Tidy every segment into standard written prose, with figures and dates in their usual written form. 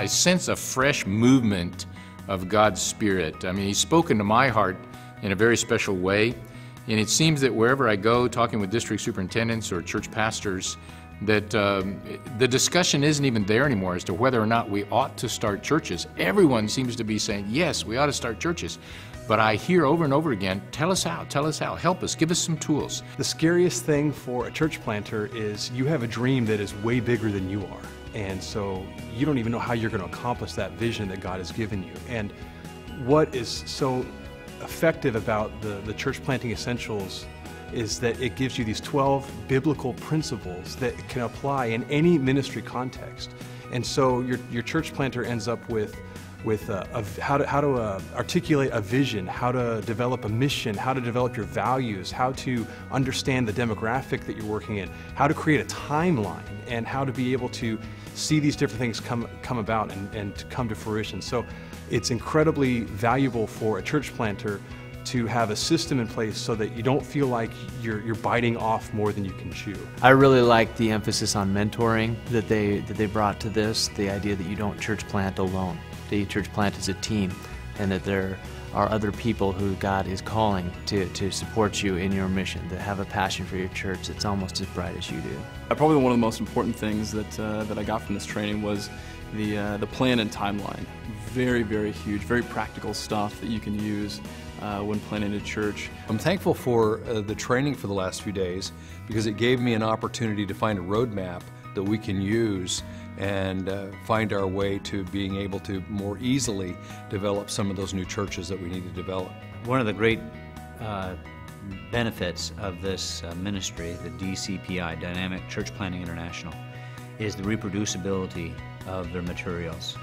sense a fresh movement of God's Spirit. I mean, He's spoken to my heart in a very special way, and it seems that wherever I go, talking with district superintendents or church pastors, that the discussion isn't even there anymore as to whether or not we ought to start churches. Everyone seems to be saying, yes, we ought to start churches. But I hear over and over again, tell us how, help us, give us some tools. The scariest thing for a church planter is you have a dream that is way bigger than you are. And so you don't even know how you're going to accomplish that vision that God has given you. And what is so effective about the church planting essentials is that it gives you these 12 biblical principles that can apply in any ministry context. And so your church planter ends up with how to articulate a vision, how to develop a mission, how to develop your values, how to understand the demographic that you're working in, how to create a timeline, and how to be able to see these different things come about and to come to fruition. So it's incredibly valuable for a church planter to have a system in place so that you don't feel like you're biting off more than you can chew. I really like the emphasis on mentoring that they brought to this, the idea that you don't church plant alone, that you church plant as a team, and that there are other people who God is calling to support you in your mission, that have a passion for your church that's almost as bright as you do. Probably one of the most important things that I got from this training was the plan and timeline. Very, very huge, very practical stuff that you can use when planning a church. I'm thankful for the training for the last few days because it gave me an opportunity to find a roadmap that we can use and find our way to being able to more easily develop some of those new churches that we need to develop. One of the great benefits of this ministry, the DCPI, Dynamic Church Planting International, is the reproducibility of their materials,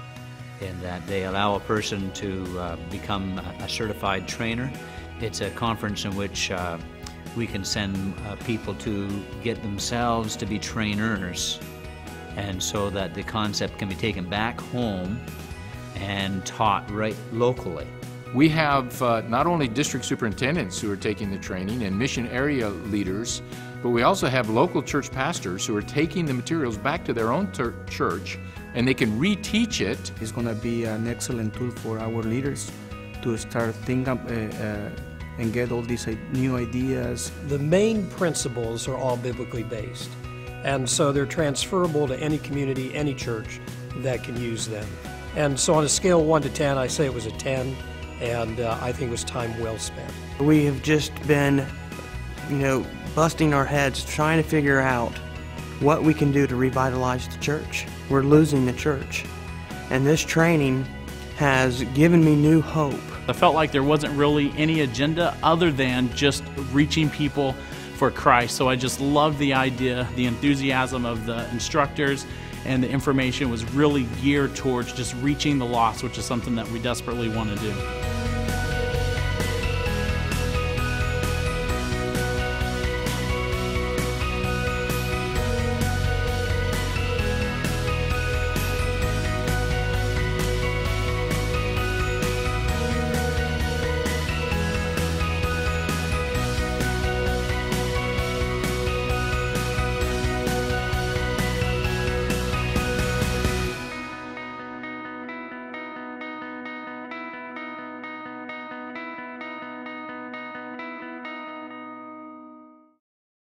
in that they allow a person to become a certified trainer. It's a conference in which we can send people to get themselves to be trainers, and so that the concept can be taken back home and taught right locally. We have not only district superintendents who are taking the training and mission area leaders, but we also have local church pastors who are taking the materials back to their own church, and they can reteach it. It's going to be an excellent tool for our leaders to start thinking and get all these new ideas. The main principles are all biblically based, and so they're transferable to any community, any church that can use them. And so on a scale of 1 to 10, I say it was a 10, and I think it was time well spent. We have just been, busting our heads trying to figure out what we can do to revitalize the church. We're losing the church, and this training has given me new hope. I felt like there wasn't really any agenda other than just reaching people for Christ. So I just loved the idea, the enthusiasm of the instructors, and the information was really geared towards just reaching the lost, which is something that we desperately want to do.